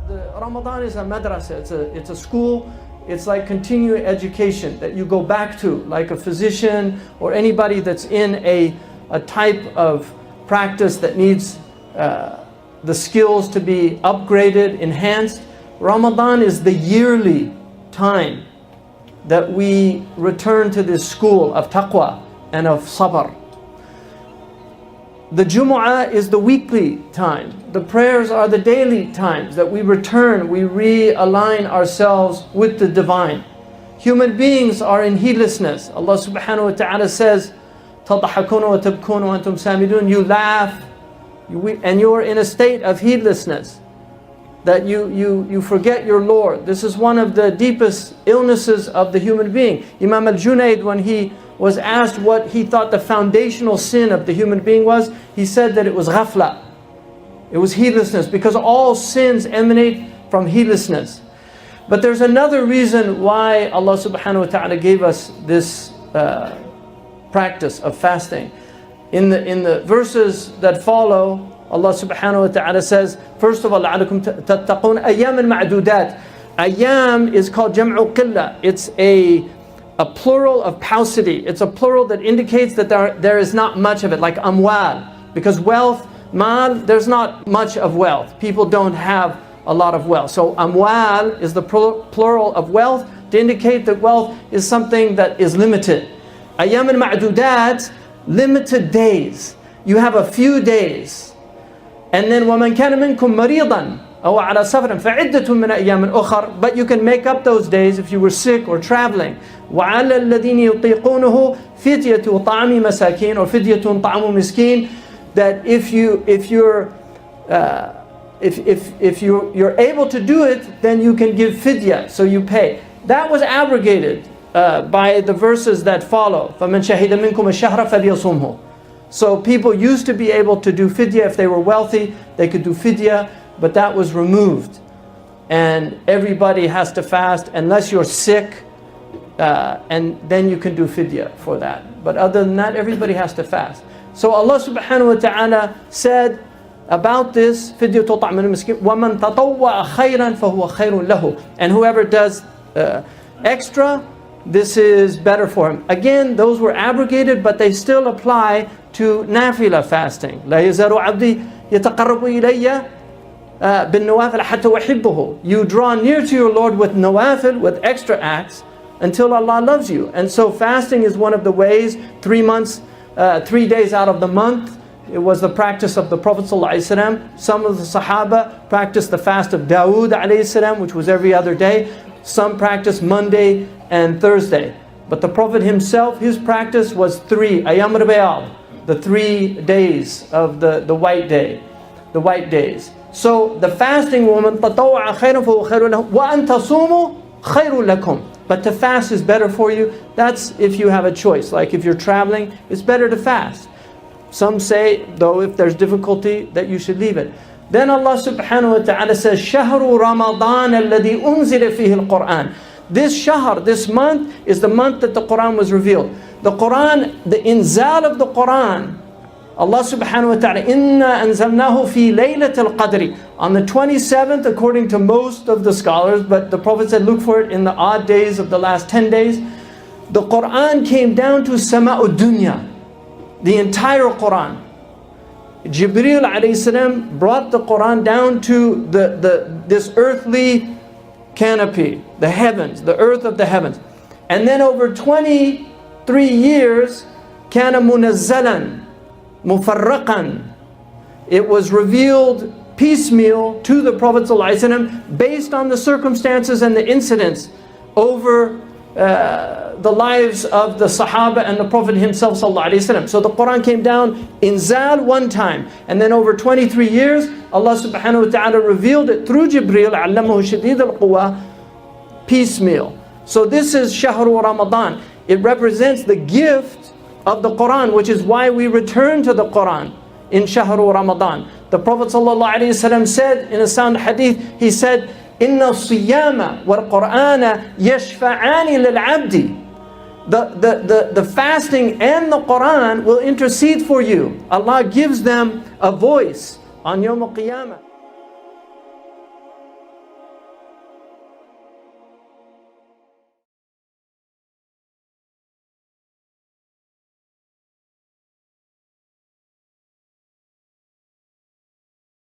The Ramadan is a madrasa, it's a school. It's like continuing education that you go back to, like a physician or anybody that's in a type of practice that needs the skills to be upgraded, enhanced. Ramadan is the yearly time that we return to this school of taqwa and of sabr. The Jumu'ah is the weekly time. The prayers are the daily times that we return, we realign ourselves with the divine. Human beings are in heedlessness. Allah subhanahu wa ta'ala says, تَضْحَكُونَ وَتَبْكُونَ وَأَنْتُمْ سَامِدُونَ. You laugh and you're in a state of heedlessness, that you forget your Lord. This is one of the deepest illnesses of the human being. Imam al-Junayd, when he was asked what he thought the foundational sin of the human being was, he said that it was ghafla. It was heedlessness, because all sins emanate from heedlessness. But there's another reason why Allah subhanahu wa ta'ala gave us this practice of fasting. In the verses that follow, Allah subhanahu wa ta'ala says, first of all, لَعَلَكُمْ تَتَّقُونَ أَيَّامٍ مَعْدُودَاتٍ. Ayyam is called jam'u qilla. It's a plural of paucity. It's a plural that indicates that there is not much of it, like amwal. Because wealth, mal, there's not much of wealth. People don't have a lot of wealth. So amwal is the plural of wealth to indicate that wealth is something that is limited. Ayyam al-ma'dudat, limited days. You have a few days. And then وَمَنْ كَانَ مِنْكُمْ مَرِيضًا أَوْ عَلَى سَفَرٍ فَعِدَّةٌ مِنْ أَيَّامٍ أُخَرَ. But you can make up those days if you were sick or traveling. وَعَلَى الَّذِينَ يُطِيقُونَهُ فِدْيَةُ طَعَامِ مَسَاكِينَ or فِدْيَةٌ طَعَامُ مِسْكِينَ. That if you're able to do it, then you can give fidya, so you pay. That was abrogated by the verses that follow. فَمَنْ شَهِدَ مِنْكُمُ الشَّهْرَ فَلْيَصُمْهُ. So people used to be able to do fidya if they were wealthy, they could do fidya, but that was removed. And everybody has to fast unless you're sick, and then you can do fidya for that. But other than that, everybody has to fast. So Allah subhanahu wa ta'ala said about this, فِدْيَةُ طَعْمٍ مِسْكِينٍ وَمَنْ تَطَوَّعَ خَيْرًا فَهُوَ خَيْرٌ لَهُ. And whoever does extra, this is better for him. Again, those were abrogated, but they still apply to nafila fasting. لَا يَزَالُ عَبْدِي يَتَقَرَّبُ إِلَيَّ بِالنَّوَافِلِ حَتَّى أُحِبَّهُ. You draw near to your Lord with nawafil, with extra acts, until Allah loves you. And so fasting is one of the ways. 3 days out of the month, it was the practice of the Prophet ﷺ. Some of the Sahaba practiced the fast of Dawood ﷺ, which was every other day. Some practiced Monday and Thursday. But the Prophet himself, his practice was 3 Ayyam al-Bayad, the 3 days of the white day, the white days. So the fasting woman, تَطَوَّعَ خَيْرًا فَهُوَ خَيْرٌ لَهُ وَأَن تَصُومُوا خَيْرٌ لَكُمْ. But to fast is better for you. That's if you have a choice. Like if you're traveling, it's better to fast. Some say, though, if there's difficulty, that you should leave it. Then Allah subhanahu wa ta'ala says, شَهْرُ رَمَضَانَ الَّذِي أُنزِلَ فِيهِ الْقُرْآنِ. This shahr, this month, is the month that the Quran was revealed. The Quran, the inzal of the Quran, Allah subhanahu wa ta'ala, إِنَّا أَنزَلْنَاهُ فِي لَيْلَةِ الْقَدْرِ. On the 27th, according to most of the scholars, but the Prophet said look for it in the odd days of the last 10 days. The Quran came down to Sama'ud Dunya, the entire Quran. Jibreel alayhi salam brought the Quran down to this earthly canopy, the heavens, the earth of the heavens. And then over 23 years, كَانَ مُنَزَّلًا مُفَرَّقًا. It was revealed piecemeal to the Prophet ﷺ based on the circumstances and the incidents over the lives of the Sahaba and the Prophet himself ﷺ. So the Quran came down in Zal one time, and then over 23 years Allah subhanahu wa ta'ala revealed it through Jibreel علمه شديد القوى piecemeal. So this is Shahru Ramadan. It represents the gift of the Quran, which is why we return to the Quran in Shahru Ramadan. The Prophet ﷺ said in a sound hadith, he said, إِنَّ الصِّيَّامَ وَالْقُرْآنَ يَشْفَعَانِ لِلْعَبْدِ. The fasting and the Quran will intercede for you. Allah gives them a voice on Yawm al-Qiyamah.